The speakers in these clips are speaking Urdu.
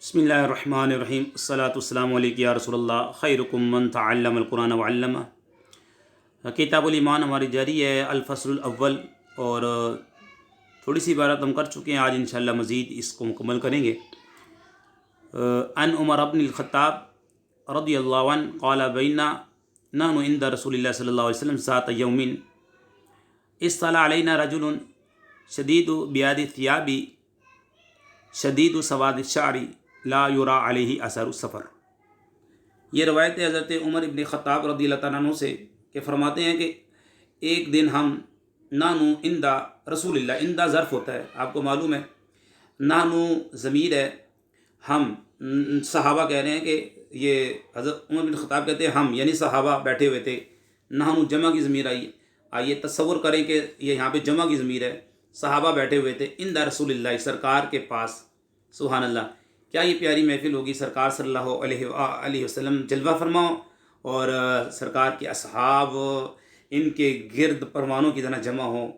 بسم اللہ الرحمن الرحیم الصلاۃ والسلام علیک یا رسول اللہ خیرکم من تعلم القرآن وعلمہ۔ کتاب الایمان ہماری جاری ہے الفصل الاول، اور تھوڑی سی عبارت ہم کر چکے ہیں، آج انشاءاللہ مزید اس کو مکمل کریں گے۔ ان عمر بن الخطاب رضی اللہ عنہ قال بینا نحن عند رسول اللہ صلی اللہ علیہ وسلم ذات یوم اصطلع علینا رجل شدید بیاد الثیاب شدید سواد الشعر لا یرا علیہ اثر السفر۔ یہ روایت ہے حضرت عمر ابن خطاب رضی اللہ تعالیٰ عنہ سے کہ فرماتے ہیں کہ ایک دن ہم نانو اندہ رسول اللہ، اندہ ظرف ہوتا ہے، آپ کو معلوم ہے، نانو ضمیر ہے، ہم صحابہ کہہ رہے ہیں کہ یہ حضرت عمر بن خطاب کہتے ہیں ہم، یعنی صحابہ بیٹھے ہوئے تھے، نانو جمع کی ضمیر آئیے تصور کریں کہ یہ یہاں پہ جمع کی ضمیر ہے، صحابہ بیٹھے ہوئے تھے اندہ رسول اللہ، سرکار کے پاس۔ سبحان اللہ، کیا یہ پیاری محفل ہوگی، سرکار صلی اللہ علیہ وسلم جلوہ فرماؤ اور سرکار کے اصحاب ان کے گرد پروانوں کی طرح جمع ہوں،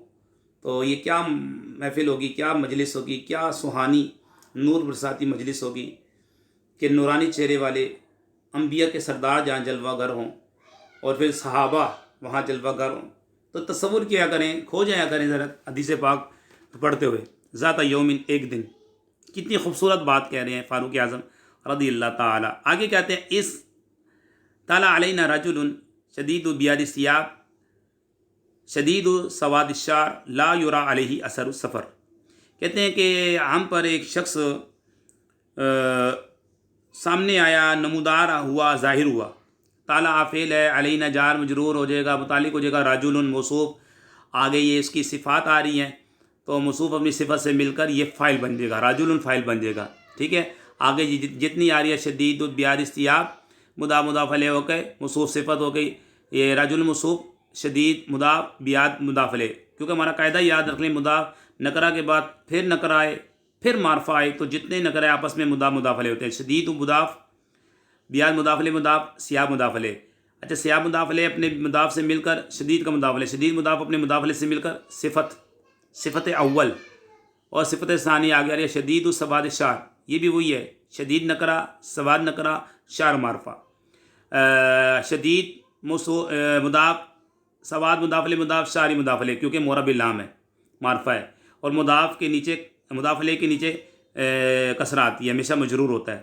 تو یہ کیا محفل ہوگی، کیا مجلس ہوگی، کیا سہانی نور برساتی مجلس ہوگی کہ نورانی چہرے والے انبیاء کے سردار جہاں جلوہ گر ہوں اور پھر صحابہ وہاں جلوہ گر ہوں، تو تصور کیا کریں، کھو جایا کریں ذرا حدیث پاک پڑھتے ہوئے۔ ذات یومن، ایک دن، کتنی خوبصورت بات کہہ رہے ہیں فاروق اعظم رضی اللہ تعالی۔ آگے کہتے ہیں اس طلع علینا رجل شدید بیاد الثیاب شدید سواد الشعر لا یرا علیہ اثر السفر۔ کہتے ہیں کہ ہم پر ایک شخص سامنے آیا، نمودار ہوا، ظاہر ہوا۔ طالع فعل ہے، علینا جار مجرور ہو جائے گا، متعلق ہو جائے گا رجل موصوف، آگے یہ اس کی صفات آ رہی ہیں تو موصوف اپنی صفت سے مل کر یہ فاعل بن جائے گا، رجل فاعل بن جائے گا، ٹھیک ہے۔ آگے جتنی آ رہی ہے شدید بیاد الثیاب مضاف مضاف الیہ ہو گئے، موصوف صفت ہو گئی، یہ رجل موصوف، شدید مضاف، بیاد مضاف الیہ، کیونکہ ہمارا قاعدہ یاد رکھ لیں، مضاف نکرہ کے بعد پھر نکرہ آئے پھر معرفہ آئے تو جتنے نکرے آپس میں مضاف مضاف الیہ ہوتے ہیں، شدید مضاف، بیاد مضاف الیہ مضاف، سیاب مضاف الیہ۔ اچھا، سیاب مضاف الیہ اپنے مضاف سے مل کر شدید کا مضاف الیہ، شدید مضاف اپنے مضاف الیہ سے مل کر صفت اول، اور صفت ثانی آگے آ رہی ہے شدید سواد الشعر، یہ بھی وہی ہے، شدید نکرہ، سواد نکرہ، شعر معرفہ۔ شدید مضاف، سواد مضاف الیہ مضاف، شعری مضاف الیہ، کیونکہ مورب لام ہے، معرفہ ہے، اور مضاف کے نیچے، مضاف الیہ کے نیچے کسرہ آتی ہے، ہمیشہ مجرور ہوتا ہے۔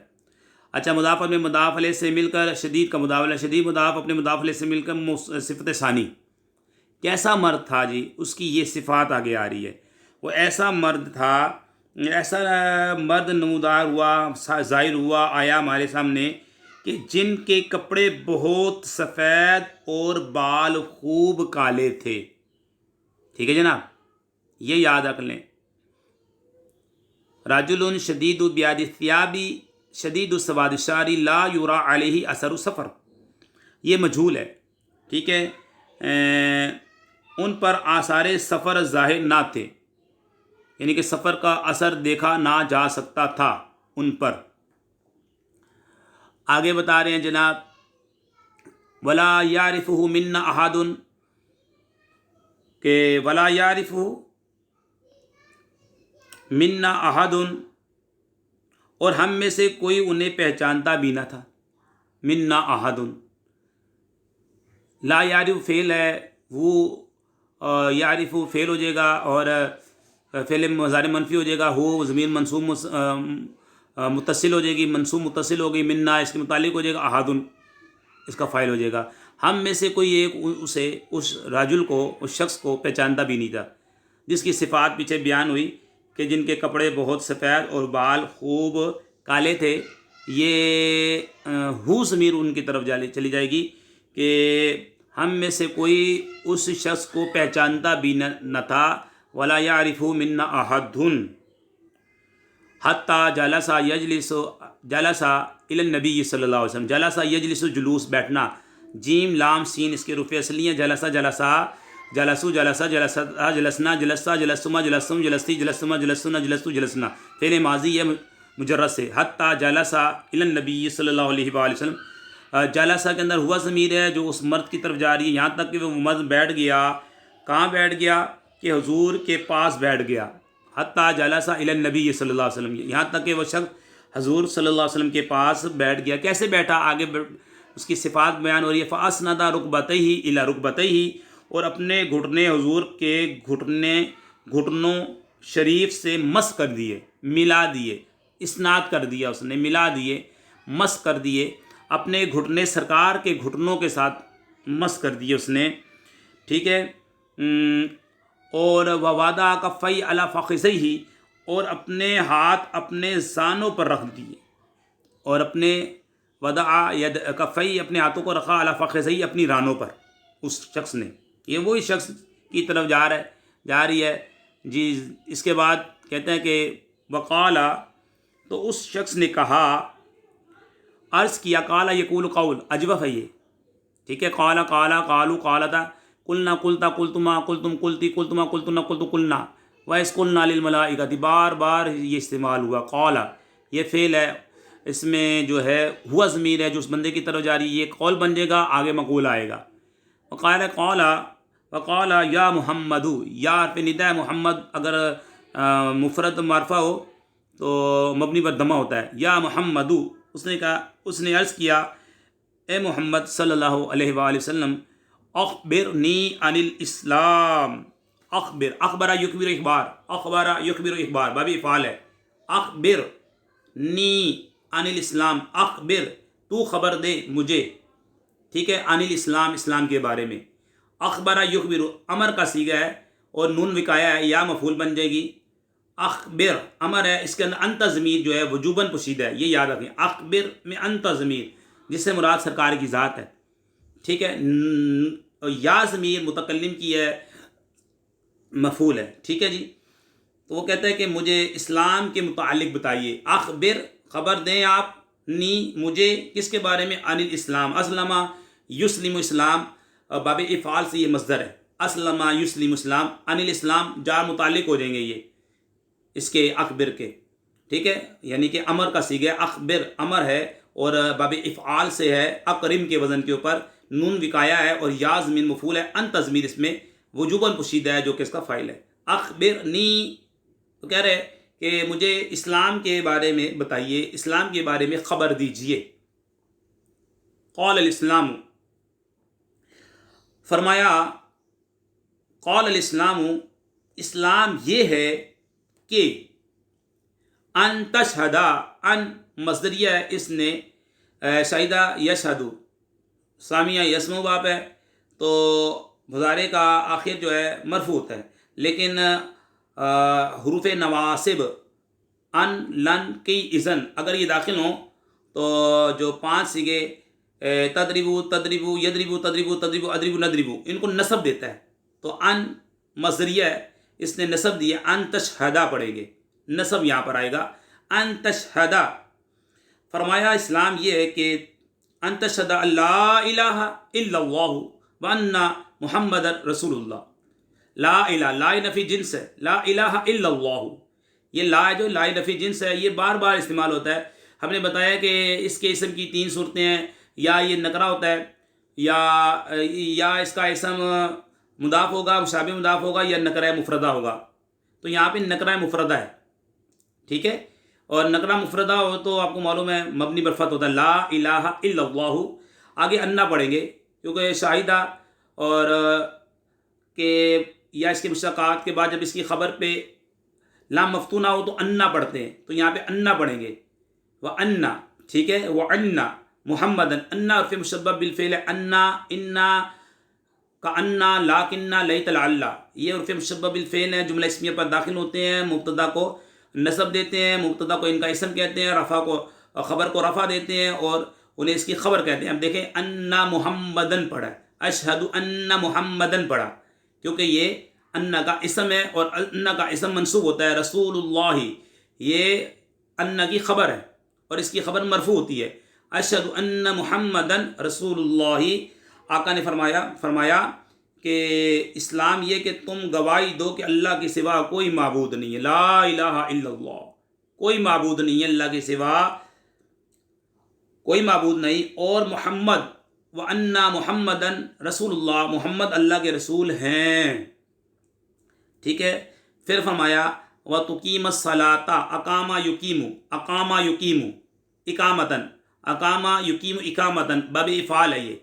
اچھا، مضاف اپنے مضاف الیہ سے مل کر شدید کا مضاف الیہ، شدید مضاف اپنے مضاف الیہ سے مل کر صفت ثانی۔ کیسا مرد تھا جی، اس کی یہ صفات آگے آ رہی ہے، وہ ایسا مرد تھا، ایسا مرد نمودار ہوا، ظاہر ہوا، آیا ہمارے سامنے کہ جن کے کپڑے بہت سفید اور بال خوب کالے تھے، ٹھیک ہے جناب، یہ یاد رکھ لیں۔ رجل شدید بیاد الثیاب شدید سواد الشعر لا یرا علیہ اثر السفر، یہ مجہول ہے، ٹھیک ہے، ان پر آثار سفر ظاہر نہ تھے، یعنی کہ سفر کا اثر دیکھا نہ جا سکتا تھا ان پر۔ آگے بتا رہے ہیں جناب ولا یعرفہ منا احد، کہ ولا یعرفہ منا احد، اور ہم میں سے کوئی انہیں پہچانتا بھی نہ تھا، منا احد، لا یعرف فعل ہے، وہ یعرف فعل ہو جائے گا اور فعل مضارع منفی ہو جائے گا، ہو ضمیر منصوب متصل ہو جائے گی، منصوب متصل ہو گئی، منا اس کے متعلق ہو جائے گا، احد اس کا فاعل ہو جائے گا۔ ہم میں سے کوئی ایک اسے، اس رجل کو، اس شخص کو پہچانتا بھی نہیں تھا، جس کی صفات پیچھے بیان ہوئی کہ جن کے کپڑے بہت سفید اور بال خوب کالے تھے۔ یہ ہو ضمیر ان کی طرف چلی جائے گی کہ ہم میں سے کوئی اس شخص کو پہچانتا بھی نہ تھا، ولا یعرف منا احد حتی جلس الی النبی صلی اللہ علیہ وسلم، جلس یجلس جلوس بیٹھنا، جیم لام سین اس کے رفع اصلی ہیں، جلسہ جلسہ، جلسو جلسہ، جلسہ جلسنا، جلسہ جلسما، جلسم جلستی، جلسما جلسنا، جلستو جلسنا، فعل ماضی ہے مجرد سے، حتی جلس الی النبی صلی اللہ علیہ وآلہ وسلم۔ جلسہ کے اندر ہوا ضمیر ہے جو اس مرد کی طرف جا رہی ہے، یہاں تک کہ وہ مرد بیٹھ گیا، کہاں بیٹھ گیا، کہ حضور کے پاس بیٹھ گیا، حتی جلس الی النبی صلی اللہ علیہ وسلم، یہاں تک کہ وہ شخص حضور صلی اللہ علیہ وسلم کے پاس بیٹھ گیا. کیسے بیٹھا؟ آگے اس کی صفات بیان ہو رہی ہے. فَأَسْنَدَ رُكْبَتَيْهِ إِلَى رُكْبَتَيْهِ، اور اپنے گھٹنے حضور کے گھٹنوں شریف سے مس کر دیے، ملا دیے، اسناد کر دیا، اس نے ملا دیے، مس کر دیے، اپنے گھٹنے سرکار کے گھٹنوں کے ساتھ مس کر دیے اس نے. ٹھیک ہے. اور وَوَضَعَ كَفَّيْهِ عَلَى فَخِذَيْهِ، اور اپنے ہاتھ اپنے زانوں پر رکھ دیے، اور اپنے وضع کفئی اپنے ہاتھوں کو رکھا علی فخذیہ اپنی رانوں پر. اس شخص نے، یہ وہی شخص کی طرف جا رہی ہے جی. اس کے بعد کہتے ہیں کہ وقالا، تو اس شخص نے کہا، عرض کیا، قالا یقول قول، اجوف ہے یہ. ٹھیک ہے. قالا قالو قالتا، قلنا قلتا قلتما قلتم قلتی قلتما قلتنا قلت قلنا وَإِذْ قُلْنَا لِلْمَلَائِكَةِ، بار بار یہ استعمال ہوا. قالا یہ فعل ہے، اس میں جو ہے ہوا ضمیر ہے جو اس بندے کی طرف جا رہی ہے، یہ قول بن جائے گا، آگے مقول آئے گا. وقالا یا محمد، یا حرف نداء محمد اگر مفرد معرفہ ہو تو مبنی پر دمہ ہوتا ہے. یا محمد، اس نے کہا، اس نے عرض کیا، اے محمد صلی اللہ علیہ وآلہ وسلم، اخبرنی عن الاسلام. اخبر یخبر اخبار، اخبر یخبر اخبار بابی افعال ہے. اخبرنی عن الاسلام، اخبر تو خبر دے مجھے. ٹھیک ہے. عن الاسلام، اسلام کے بارے میں. اخبر یخبر امر کا صیغہ ہے اور نون وقایا ہے، یا مفعول بن جائے گی. اخبر امر ہے، اس کے اندر انت ضمیر جو ہے وجوباً پوشیدہ ہے، یہ یاد رکھیں. اخبر میں انت ضمیر جس سے مراد سرکار کی ذات ہے. ٹھیک ہے. یا ضمیر متکلم کی ہے، مفعول ہے. ٹھیک ہے جی. تو وہ کہتا ہے کہ مجھے اسلام کے متعلق بتائیے. اخبر خبر دیں آپ، نی مجھے، کس کے بارے میں؟ عن الاسلام. اسلم یسلم اسلام، باب افعال سے یہ مصدر ہے. اسلم یسلم اسلام، عن الاسلام جار متعلق ہو جائیں گے یہ اس کے اخبر کے. ٹھیک ہے. یعنی کہ امر کا صیغہ اخبر امر ہے اور باب افعال سے ہے، اقرم کے وزن کے اوپر، نون وقایا ہے اور یا ضمیر مفعول ہے، انت ضمیر اس میں وجوباً پوشیدہ ہے جو کہ اس کا فاعل ہے. اخبرنی، تو کہہ رہے کہ مجھے اسلام کے بارے میں بتائیے، اسلام کے بارے میں خبر دیجئے. قال الاسلام، فرمایا، قال الاسلام، اسلام یہ ہے کہ ان تشہدا، ان مصدریہ ہے، اس نے شہیدہ یشہدو، سامیہ یسمو باپ ہے تو مضارع کا آخر جو ہے مرفوع ہے، لیکن حروف نواسب ان، لن، کی، اذن اگر یہ داخل ہوں تو جو 5 صیغے تدریبو، تدریبو، یدریبو، تدریبو، تدریبو، ادریبو، ندریبو، ان کو نصب دیتا ہے. تو ان مصدریہ ہے، اس نے نصب دیا، ان تشہدا پڑھیں گے، نصب یہاں پر آئے گا. ان تشہدا، فرمایا اسلام یہ ہے کہ ان تشہدا لا الہ الا اللہ وان محمد رسول اللہ. لا الہ، لا نفی جنس ہے، لا الہ الا اللہ. یہ لا جو لا نفی جنس ہے یہ بار بار استعمال ہوتا ہے. ہم نے بتایا کہ اس کے اسم کی 3 صورتیں ہیں، یا یہ نکرہ ہوتا ہے، یا اس کا اسم مضاف ہوگا، مشابہ مضاف ہوگا، یا نکرہ مفردہ ہوگا. تو یہاں پہ نکرہ مفردہ ہے. ٹھیک ہے. اور نکرہ مفردہ ہو تو آپ کو معلوم ہے مبنی پر فتح ہوتا ہے، لا الہ الا اللہ. آگے انا پڑھیں گے کیونکہ شاہدہ اور کہ یا اس کے مشتقات کے بعد جب اس کی خبر پہ لام مفتوح نہ ہو تو انا پڑھتے ہیں، تو یہاں پہ انا پڑھیں گے. وَأَنَّا، ٹھیک ہے. وَأَنَّا محمدن، انا عرف مشبہ بالفعل ہے، انا، انا کا انا، لاکنہ، لیت لعل، یہ عرف مشبہ بالفعل ہے، جملہ اسمیہ پر داخل ہوتے ہیں، مبتدا کو نصب دیتے ہیں، مبتدا کو ان کا اسم کہتے ہیں، رفع کو، خبر کو رفع دیتے ہیں اور انہیں اس کی خبر کہتے ہیں. اب دیکھیں انا محمدن پڑھا ہے، اشہد ان محمدن پڑھا، کیونکہ یہ انا کا اسم ہے اور انا کا اسم منصوب ہوتا ہے. رسول اللہ، یہ انا کی خبر ہے اور اس کی خبر مرفوع ہوتی ہے. اشہد ان محمدن رسول اللہ. آقا نے فرمایا کہ اسلام یہ کہ تم گواہی دو کہ اللہ کے سوا کوئی معبود نہیں ہے. لا الہ الا اللہ، کوئی معبود نہیں ہے اللہ کے سوا، کوئی معبود نہیں. اور محمد، وَأَنَّا محمدن رسول اللہ، محمد اللہ کے رسول ہیں. ٹھیک ہے. پھر فرمایا و تقیم الصلاۃ اقامہ یقیمو، اقامہ یقیمو اقامتن، اقامہ یقیم اقامتن باب افعال ہے یہ،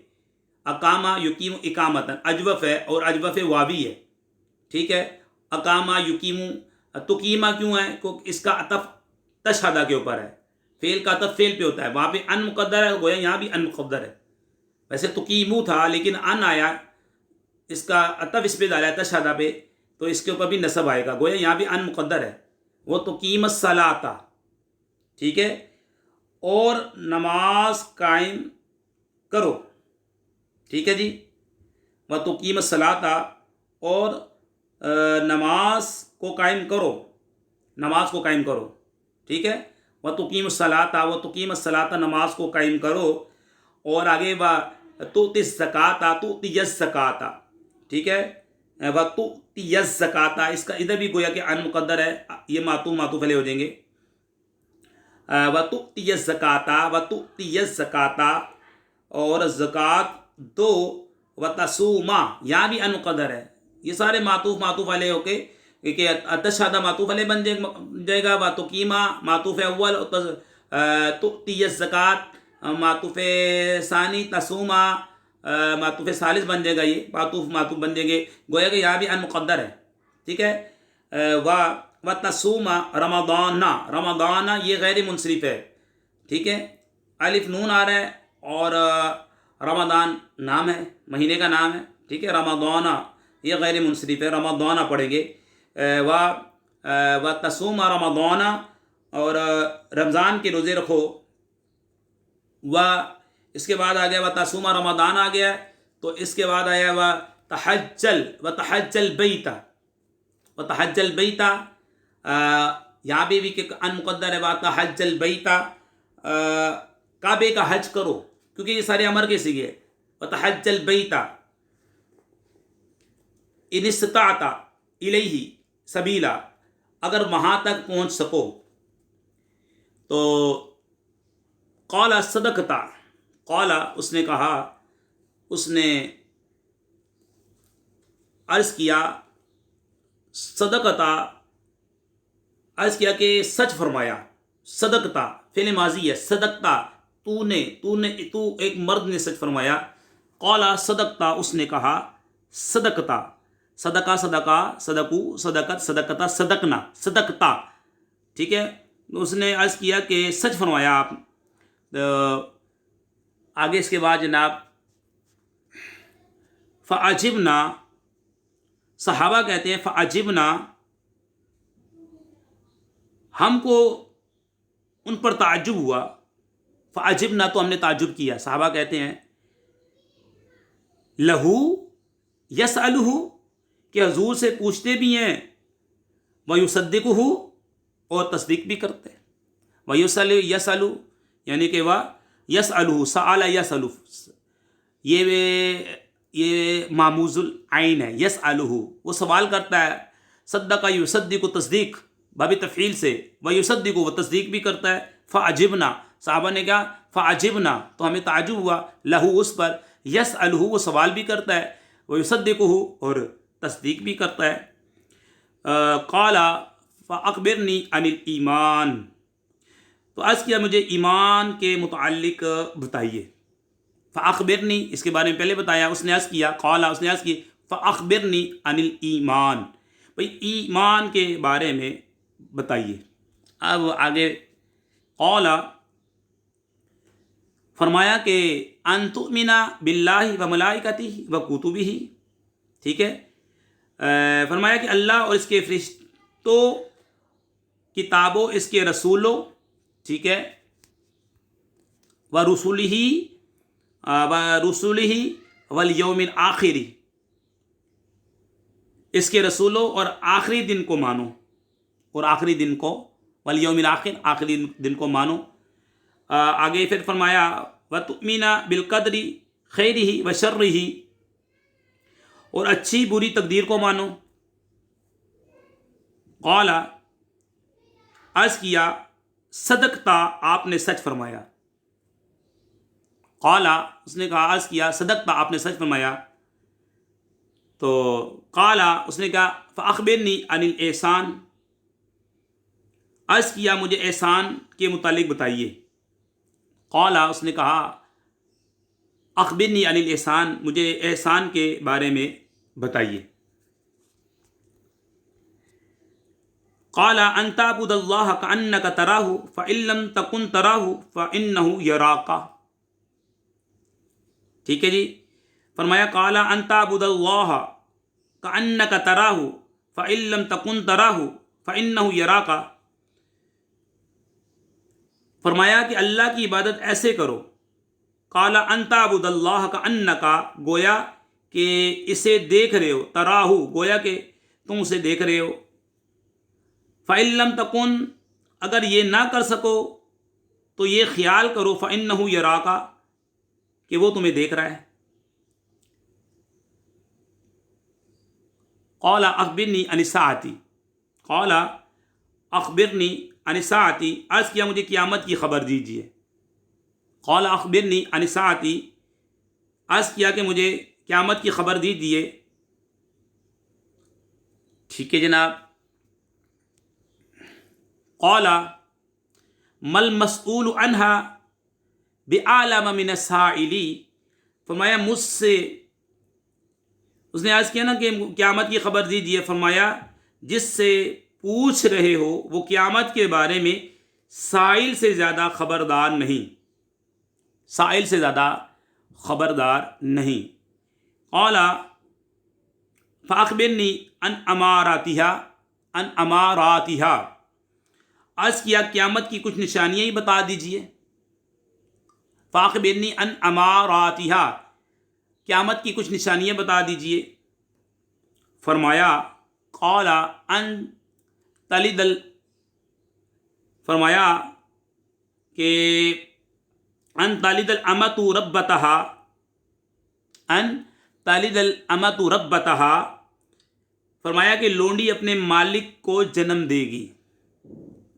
اقامہ یقیم اقامتن اجوف ہے اور اجوف واوی ہے، ٹھیک ہے. اقامہ یقیم، تقیمہ کیوں ہے؟ اس کا عطف تشہدہ کے اوپر ہے، فعل کا عطف فعل پہ ہوتا ہے، وہاں پہ ان مقدر ہے، گویا یہاں بھی ان مقدر ہے. ویسے تقیمو تھا لیکن ان آیا، اس کا عطف اس پہ ڈالا ہے تشہدہ پہ، تو اس کے اوپر بھی نصب آئے گا، گویا یہاں بھی ان مقدر ہے. وہ تقیم الصلاۃ، ٹھیک ہے، اور نماز قائم کرو، ٹھیک ہے جی. و تقیم الصلاۃ، اور نماز کو قائم کرو، نماز کو قائم کرو، ٹھیک ہے. و تقیم الصلاۃ، و تقیم الصلاۃ نماز کو قائم کرو. اور آگے و تؤتی الزکاۃ، تؤتی الزکاۃ، ٹھیک ہے. و تؤتی الزکاۃ، اس کا ادھر بھی گویا کہ ان مقدر ہے، یہ معطوف علیہ ہو جائیں گے. و تؤتی الزکاۃ، و تؤتی الزکاۃ، اور زکوٰۃ دو. و تصوما، یہاں بھی ان مقدر ہے. یہ سارے معطوف علیہ ہو کے کہ تشہدہ معطوف علیہ بن جائے گا، و تقیمہ معطوف اول، تؤتی الزکاۃ معطوف ثانی، تصوما معطوف ثالث بن جائے گا، یہ معطوف بن جائیں گے، گویا کہ یہاں بھی ان مقدر ہے، ٹھیک ہے. و تصوم رمضان، رمضان یہ غیر منصرف ہے، ٹھیک ہے، الف نون آ رہا ہے، اور رمضان نام ہے، مہینے کا نام ہے، ٹھیک ہے. رمضان یہ غیر منصرف ہے، رمضان پڑھیں گے. و تصوم رمضان، اور رمضان کے روزے رکھو. و اس کے بعد آ گیا و تصوم رمضان آ گیا، تو اس کے بعد آیا و تحجل بیت، و تحجل بیت، یہاں بھی ان مقدر ہے، و تحجل بیت، کعبے کا حج کرو، کیونکہ یہ سارے امر کے سیگے. و تحجل بیت ان استطعت الیہ سبیلا، اگر وہاں تک پہنچ سکو. تو قال صدقت، قال اس نے کہا، اس نے عرض کیا، صدقت عرض کیا کہ سچ فرمایا. صدقتا فعل ماضی ہے، صدقتا تو ایک مرد نے سچ فرمایا. قال صدقتا، اس نے کہا صدقتا، صدقہ صدقہ صدقو صدقت صدقتا صدقنا صدقتا، ٹھیک ہے. اس نے عرض کیا کہ سچ فرمایا آپ. آگے اس کے بعد جناب فعجبنا، صحابہ کہتے ہیں فعجبنا، ہم کو ان پر تعجب ہوا. فعجبنا تو ہم نے تعجب کیا. صحابہ کہتے ہیں لہو یسألہ، کہ حضور سے پوچھتے بھی ہیں، ویصدقہ، اور تصدیق بھی کرتے ہیں. یسأل یعنی کہ وہ یسألہ، سأل یسأل، یہ معموز العین ہے، یسألہ وہ سوال کرتا ہے. صدق یصدق، تصدیق باب تفعیل سے، ویصدق وہ تصدیق بھی کرتا ہے. فعجبنا، صحابہ نے کہا فعجبنا تو ہمیں تعجب ہوا، لہو اس پر، یسألہ وہ سوال بھی کرتا ہے، ویصدقہ اور تصدیق بھی کرتا ہے. قال فاخبرنی عن الایمان، تو عرض کیا مجھے ایمان کے متعلق بتائیے. فاخبرنی اس کے بارے میں پہلے بتایا. اس نے عرض کیا، قال اس نے عرض کی فاخبرنی عن الایمان، بھئی ایمان کے بارے میں بتائیے. اب آگے قال فرمایا کہ ان تؤمن باللہ و ملائکتہ و کتبہ، ٹھیک ہے. فرمایا کہ اللہ اور اس کے فرشتوں، کتابوں اس کے رسولوں، ٹھیک ہے، و رسولہ والیوم الآخر، اس کے رسولوں اور آخری دن کو مانو، اور آخری دن کو، والیوم الآخر آخری دن کو مانو. آگے پھر فرمایا وتؤمن بالقدر خیرہ و شرہ، اور اچھی بری تقدیر کو مانو. قال عرض کیا صدقتا، آپ نے سچ فرمایا. قال اس نے کہا، عرض کیا صدقتا، آپ نے سچ فرمایا. تو قال اس نے کہا فاخبرنی عن الاحسان، عرض کیا مجھے احسان کے متعلق بتائیے. قال، اس نے کہا اخبرنی عن الاحسان، مجھے احسان کے بارے میں بتائیے. قال ان تعبد اللہ کأنک تراہ فإن لم تکن تراہ فإنہ یراک. ٹھیک ہے جی. فرمایا قال ان تعبد اللہ کأنک تراہ فإن لم تکن تراہ فإنہ یراک. فرمایا کہ اللہ کی عبادت ایسے کرو. قال ان تعبد اللہ کأنک، گویا کہ اسے دیکھ رہے ہو، تراہ گویا کہ تم اسے دیکھ رہے ہو. فإن لم تکن، اگر یہ نہ کر سکو تو یہ خیال کرو فإنہ یراک، کہ وہ تمہیں دیکھ رہا ہے. قال اخبرنی عن الساعۃ، قال اخبرنی عن الساعۃ، عرض کیا مجھے قیامت کی خبر دیجیے. قال اخبرنی عن الساعۃ، عرض کیا کہ مجھے قیامت کی خبر دیجیے. ٹھیک ہے جناب. قال ما المسئول عنها بأعلم من السائل، فرمایا مجھ سے، اس نے عرض کیا نا کہ قیامت کی خبر دیجیے. فرمایا جس سے پوچھ رہے ہو وہ قیامت کے بارے میں سائل سے زیادہ خبردار نہیں، سائل سے زیادہ خبردار نہیں. قال فاخبرنی عن اماراتها، عن اماراتها، عرض کیا قیامت کی کچھ نشانیاں ہی بتا دیجئے. فاخبرنی عن اماراتها، قیامت کی کچھ نشانیاں بتا دیجئے. فرمایا قال ان تلد فرمایا کہ ان تلد الامۃ ربتها، ان تلد الامۃ ربتها، فرمایا کہ لونڈی اپنے مالک کو جنم دے گی.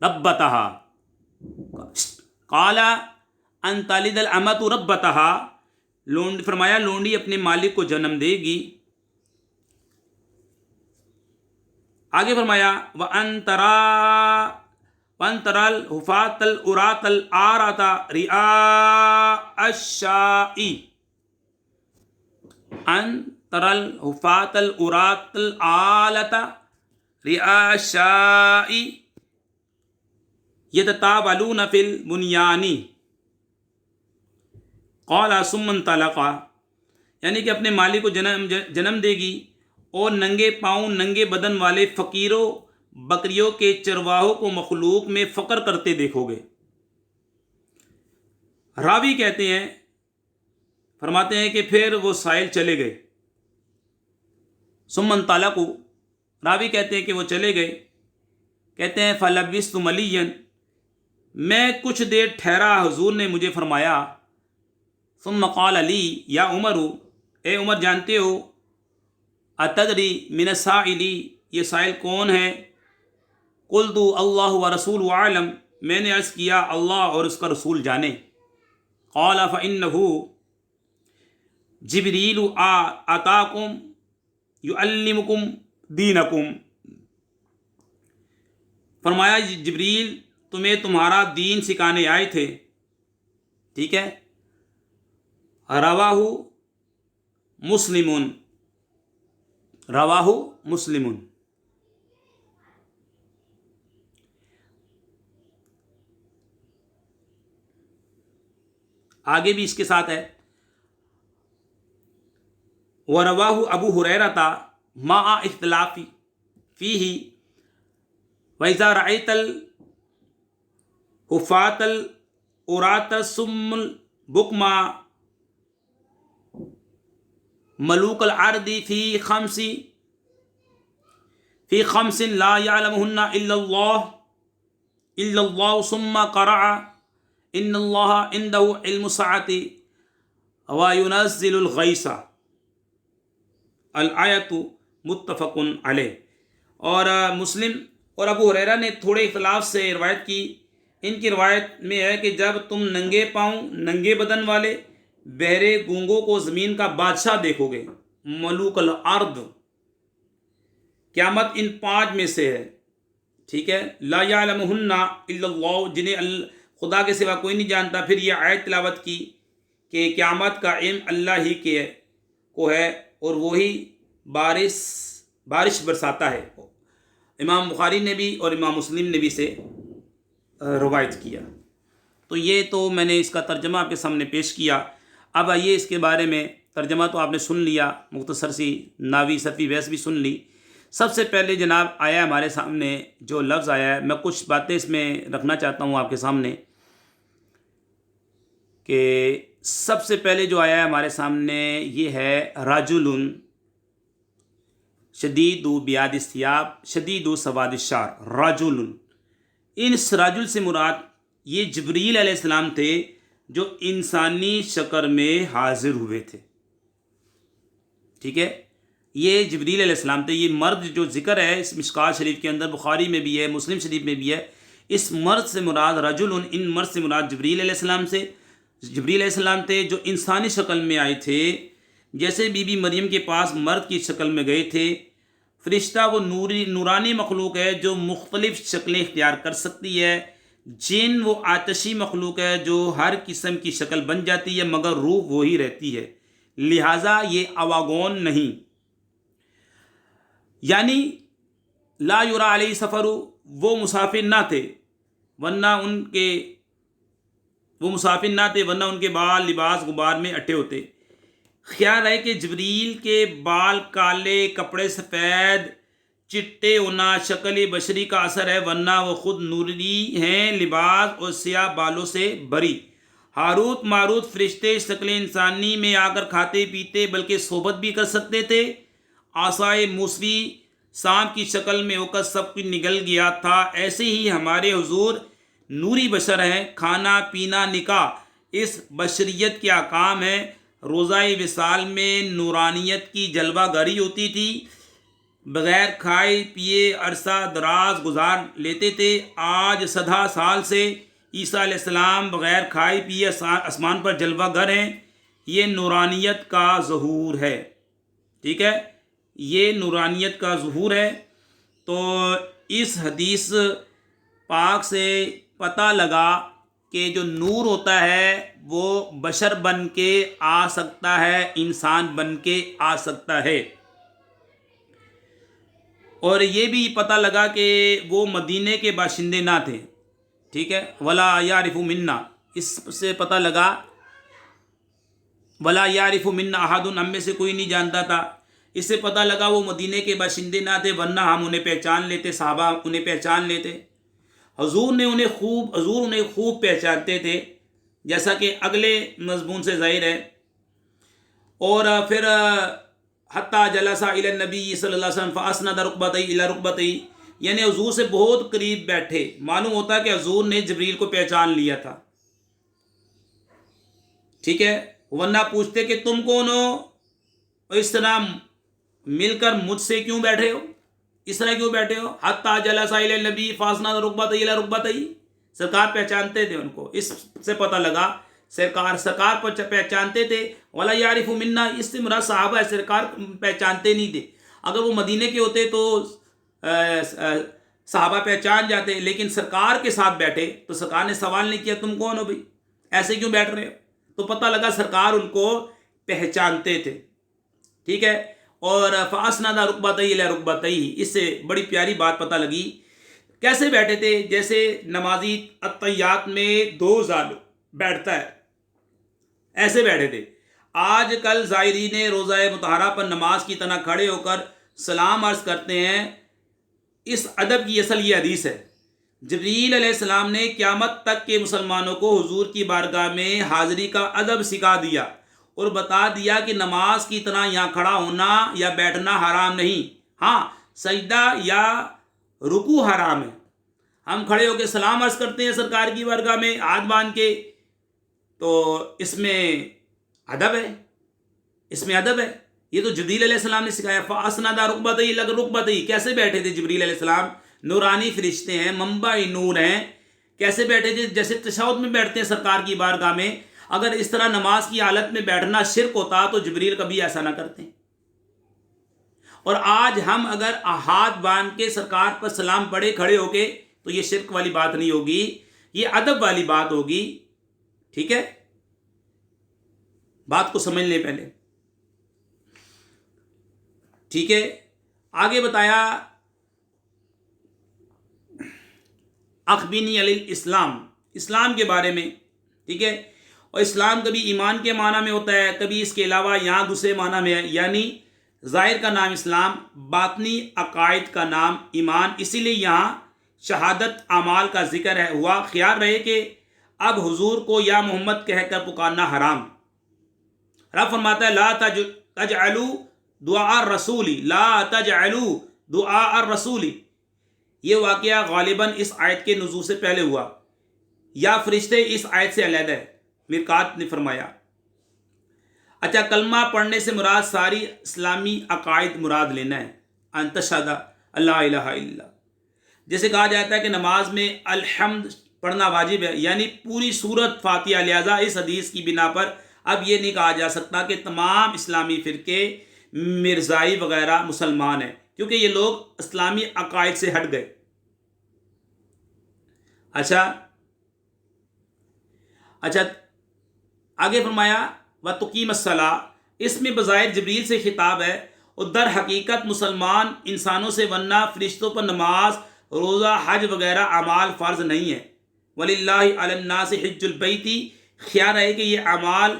ربتها، قال ان تلد الامۃ ربتها، فرمایا لونڈی اپنے مالک کو جنم دے گی. آگے فرمایا وَأَن تَرَى الْحُفَاةَ الْعُرَاةَ الْعَالَةَ رِئَاءَ الشَّاءِ، ان تَرَى الْحُفَاةَ الْعُرَاةَ الْعَالَةَ رِئَاءَ الشَّاءِ يَتَطَاوَلُونَ فِي الْبُنْيَانِ. قال ثم انطلق، یعنی کہ اپنے مالک کو جنم دے گی اور ننگے پاؤں ننگے بدن والے فقیروں بکریوں کے چرواہوں کو مخلوق میں فقر کرتے دیکھو گے. راوی کہتے ہیں، فرماتے ہیں کہ پھر وہ سائل چلے گئے. ثم انطلقوا، راوی کہتے ہیں کہ وہ چلے گئے. کہتے ہیں فلبثت ملیا، میں کچھ دیر ٹھہرا، حضور نے مجھے فرمایا. ثم قال لی یا عمر، اے عمر جانتے ہو، اتدری من السائل، یہ سائل کون ہے؟ قلت اللہ ورسولہ اعلم، میں نے عرض کیا اللہ اور اس کا رسول جانے. قال فإنہ جبریل آتاکم یعلمکم دینکم، فرمایا جبریل تمہیں تمہارا دین سکھانے آئے تھے. ٹھیک ہے. رواہ مسلم، رواہ مسلم. آگے بھی اس کے ساتھ ہے وَرَوَاهُ أَبُو هُرَيْرَةَ مَعَ اخْتِلَافِ فِيهِ وَإِذَا رَأَيْتَ الْحُفَاةَ الْعُرَاةَ الصُّمَّ الْبُكْمَ ملوک الارض فی خمس لا یعلمہن الا اللہ ثم قرأ ان اللہ عنده علم الساعة وینزل الغیث، الآیت متفق علیہ. اور مسلم اور ابو ہریرہ نے تھوڑے اختلاف سے روایت کی. ان کی روایت میں ہے کہ جب تم ننگے پاؤں ننگے بدن والے بہرے گونگوں کو زمین کا بادشاہ دیکھو گے، ملوک الارض، قیامت ان 5 میں سے ہے. ٹھیک ہے، لا یعلمہن الا اللہ، جنہیں خدا کے سوا کوئی نہیں جانتا۔ پھر یہ آیت تلاوت کی کہ قیامت کا علم اللہ ہی کے کو ہے اور وہی بارش برساتا ہے۔ امام بخاری نے بھی اور امام مسلم نے بھی سے روایت کیا۔ تو یہ تو میں نے اس کا ترجمہ آپ کے سامنے پیش کیا۔ اب آئیے اس کے بارے میں، ترجمہ تو آپ نے سن لیا، مختصر سی ناوی صرفی بحث بھی سن لی۔ سب سے پہلے جناب آیا ہمارے سامنے جو لفظ آیا ہے، میں کچھ باتیں اس میں رکھنا چاہتا ہوں آپ کے سامنے کہ سب سے پہلے جو آیا ہے ہمارے سامنے یہ ہے رجل شدید بیاد الثیاب شدید سواد الشعر، رجل۔ اس رجل سے مراد یہ جبریل علیہ السلام تھے جو انسانی شکل میں حاضر ہوئے تھے، ٹھیک ہے، یہ جبریل علیہ السلام تھے۔ یہ مرد جو ذکر ہے اس مشکوٰۃ شریف کے اندر، بخاری میں بھی ہے، مسلم شریف میں بھی ہے، اس مرد سے مراد رجل، ان مرد سے مراد جبریل علیہ السلام سے، جبریل علیہ السلام تھے جو انسانی شکل میں آئے تھے، جیسے بی بی مریم کے پاس مرد کی شکل میں گئے تھے۔ فرشتہ وہ نورانی مخلوق ہے جو مختلف شکلیں اختیار کر سکتی ہے۔ جن وہ آتشی مخلوق ہے جو ہر قسم کی شکل بن جاتی ہے مگر روح وہی رہتی ہے، لہٰذا یہ اواگون نہیں، یعنی لا یرا علیہ سفر، وہ مسافر نہ تھے ورنہ ان کے بال لباس غبار میں اٹے ہوتے۔ خیال ہے کہ جبریل کے بال کالے، کپڑے سفید، چٹے ہونا شکل بشری کا اثر ہے، ورنہ وہ خود نوری ہیں، لباس اور سیاہ بالوں سے بری۔ ہاروت ماروت فرشتے شکل انسانی میں آ کر کھاتے پیتے بلکہ صحبت بھی کر سکتے تھے۔ عصائے موسوی سانپ کی شکل میں ہو کر سب کچھ نگل گیا تھا۔ ایسے ہی ہمارے حضور نوری بشر ہیں، کھانا پینا نکاح اس بشریت کے احکام ہیں۔ روزہ وصال میں نورانیت کی جلوہ گری ہوتی تھی، بغیر کھائے پیے عرصہ دراز گزار لیتے تھے۔ آج 100 سال سے عیسیٰ علیہ السلام بغیر کھائے پیے آسمان پر جلوہ گر ہیں۔ یہ نورانیت کا ظہور ہے، ٹھیک ہے، یہ نورانیت کا ظہور ہے۔ تو اس حدیث پاک سے پتہ لگا کہ جو نور ہوتا ہے وہ بشر بن کے آ سکتا ہے، انسان بن کے آ سکتا ہے۔ اور یہ بھی پتہ لگا کہ وہ مدینے کے باشندے نہ تھے، ٹھیک ہے، ولا یعرف منا، اس سے پتہ لگا ولا یعرف منا احد، ہم میں سے کوئی نہیں جانتا تھا۔ اس سے پتہ لگا وہ مدینے کے باشندے نہ تھے ورنہ ہم انہیں پہچان لیتے، صحابہ انہیں پہچان لیتے۔ حضور انہیں خوب پہچانتے تھے، جیسا کہ اگلے مضمون سے ظاہر ہے۔ اور پھر حتیٰ جلس الی النبی صلی اللہ علیہ وسلم فاسند رکبتیہ الی رکبتیہ، یعنی حضور سے بہت قریب بیٹھے۔ معلوم ہوتا ہے کہ حضور نے جبریل کو پہچان لیا تھا، ٹھیک ہے، ورنہ پوچھتے کہ تم کون ہو، اس طرح مل کر مجھ سے کیوں بیٹھے ہو، اس طرح کیوں بیٹھے ہو۔ حتیٰ جلس الی النبی فاسند رکبتیہ الی رکبتیہ، سرکار پہچانتے تھے ان کو، اس سے پتہ لگا سرکار پہچانتے تھے۔ ولا یعرف منا، اس سے مراد صحابہ ہے، سرکار پہچانتے نہیں تھے۔ اگر وہ مدینے کے ہوتے تو صحابہ پہچان جاتے، لیکن سرکار کے ساتھ بیٹھے تو سرکار نے سوال نہیں کیا تم کون ہو بھائی، ایسے کیوں بیٹھ رہے ہو، تو پتہ لگا سرکار ان کو پہچانتے تھے، ٹھیک ہے۔ اور فاسند رکبتیہ الی رکبتیہ، اس سے بڑی پیاری بات پتہ لگی۔ کیسے بیٹھے تھے؟ جیسے نمازی التحیات میں 2 زانو بیٹھتا ہے، ایسے بیٹھے تھے۔ آج کل زائرین روضہ مطہرہ پر نماز کی طرح کھڑے ہو کر سلام عرض کرتے ہیں۔ اس ادب کی اصل یہ حدیث ہے۔ جبریل علیہ السلام نے قیامت تک کے مسلمانوں کو حضور کی بارگاہ میں حاضری کا ادب سکھا دیا اور بتا دیا کہ نماز کی طرح یہاں کھڑا ہونا یا بیٹھنا حرام نہیں، ہاں سجدہ یا رکوع حرام ہے۔ ہم کھڑے ہو کے سلام عرض کرتے ہیں سرکار کی بارگاہ میں ہاتھ باندھ کے، تو اس میں ادب ہے، اس میں ادب ہے۔ یہ تو جبریل علیہ السلام نے سکھایا۔ فاسند رکبتیہ الی رکبتیہ، کیسے بیٹھے تھے جبریل علیہ السلام؟ نورانی فرشتے ہیں، منبع نور ہیں، کیسے بیٹھے تھے؟ جیسے تشہد میں بیٹھتے ہیں سرکار کی بارگاہ میں۔ اگر اس طرح نماز کی حالت میں بیٹھنا شرک ہوتا تو جبریل کبھی ایسا نہ کرتے، اور آج ہم اگر ہاتھ باندھ کے سرکار پر سلام پڑھے کھڑے ہو کے تو یہ شرک والی بات نہیں ہوگی، یہ ادب والی بات ہوگی. ٹھیک ہے، بات کو سمجھ لیں پہلے. ٹھیک ہے، آگے بتایا اخبینی علی الاسلام، اسلام کے بارے میں. ٹھیک ہے، اور اسلام کبھی ایمان کے معنی میں ہوتا ہے، کبھی اس کے علاوہ یہاں دوسرے معنی میں ہے. یعنی ظاہر کا نام اسلام، باطنی عقائد کا نام ایمان. اسی لیے یہاں شہادت اعمال کا ذکر ہے ہوا. خیال رہے کہ اب حضور کو یا محمد کہہ کر پکارنا حرام. رب فرماتا ہے لا تجعلوا دعاء الرسول، لا تجعلوا دعاء الرسول. یہ واقعہ غالباً اس آیت کے نزول سے پہلے ہوا یا فرشتے اس آیت سے علیحدہ ہے، مرکات نے فرمایا. اچھا، کلمہ پڑھنے سے مراد ساری اسلامی عقائد مراد لینا ہے. ان تشہد اللہ الہ الا اللہ، جیسے کہا جاتا ہے کہ نماز میں الحمد پڑھنا واجب ہے، یعنی پوری سورت فاتحہ. لہذا اس حدیث کی بنا پر اب یہ نہیں کہا جا سکتا کہ تمام اسلامی فرقے مرزائی وغیرہ مسلمان ہیں، کیونکہ یہ لوگ اسلامی عقائد سے ہٹ گئے. اچھا آگے فرمایا وَتُقِيمَ الصَّلَاةَ، اس میں بظاہر جبریل سے خطاب ہے، اور در حقیقت مسلمان انسانوں سے ورنہ فرشتوں پر نماز، روزہ، حج وغیرہ اعمال فرض نہیں ہے. وَلِلَّهِ عَلَى النَّاسِ حِجُّ الْبَيْتِ، خیال رہے کہ یہ اعمال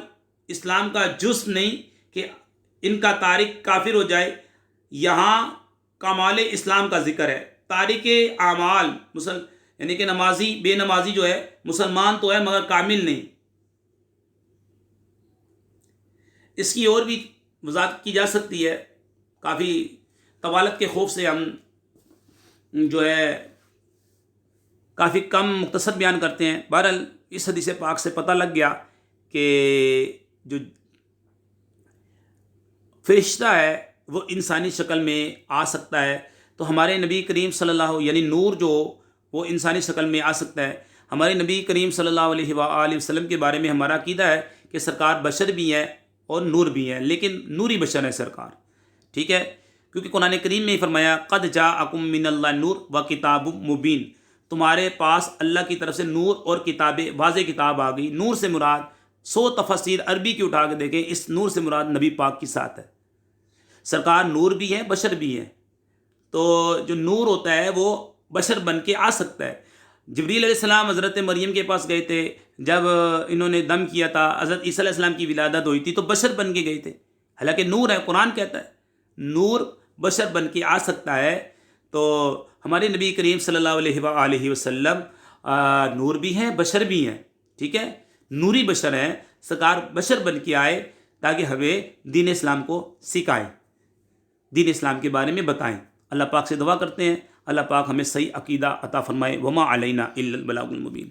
اسلام کا جز نہیں کہ ان کا تارک کافر ہو جائے. یہاں کمال اسلام کا ذکر ہے. تارک اعمال یعنی کہ نمازی بے نمازی جو ہے مسلمان تو ہے مگر کامل نہیں. اس کی اور بھی وضاحت کی جا سکتی ہے، کافی طوالت کے خوف سے ہم جو ہے کافی کم مختصر بیان کرتے ہیں. بہرحال اس حدیث پاک سے پتہ لگ گیا کہ جو فرشتہ ہے وہ انسانی شکل میں آ سکتا ہے. تو ہمارے نبی کریم صلی اللہ یعنی نور جو وہ انسانی شکل میں آ سکتا ہے. ہمارے نبی کریم صلی اللہ علیہ وآلہ وسلم کے بارے میں ہمارا عقیدہ ہے کہ سرکار بشر بھی ہیں اور نور بھی ہیں، لیکن نوری بشر ہے سرکار. ٹھیک ہے، کیونکہ قرآن کریم میں فرمایا قد جاءکم من اللہ نور و کتاب مبین، تمہارے پاس اللہ کی طرف سے نور اور کتاب واضح کتاب آ گئی. نور سے مراد 100 تفسیر عربی کی اٹھا کے دیکھیں، اس نور سے مراد نبی پاک کی ساتھ ہے. سرکار نور بھی ہے بشر بھی ہے، تو جو نور ہوتا ہے وہ بشر بن کے آ سکتا ہے. جبریل علیہ السلام حضرت مریم کے پاس گئے تھے، جب انہوں نے دم کیا تھا، حضرت عیسیٰ علیہ السلام کی ولادت ہوئی تھی تو بشر بن کے گئے تھے. حالانکہ نور ہے، قرآن کہتا ہے نور بشر بن کے آ سکتا ہے. تو ہمارے نبی کریم صلی اللہ علیہ وآلہ وسلم نور بھی ہیں بشر بھی ہیں. ٹھیک ہے، نوری بشر ہیں. سرکار بشر بن کے آئے تاکہ ہمیں دین اسلام کو سکھائیں، دین اسلام کے بارے میں بتائیں. اللہ پاک سے دعا کرتے ہیں اللہ پاک ہمیں صحیح عقیدہ عطا فرمائے. وما علینا الا البلاغ المبین.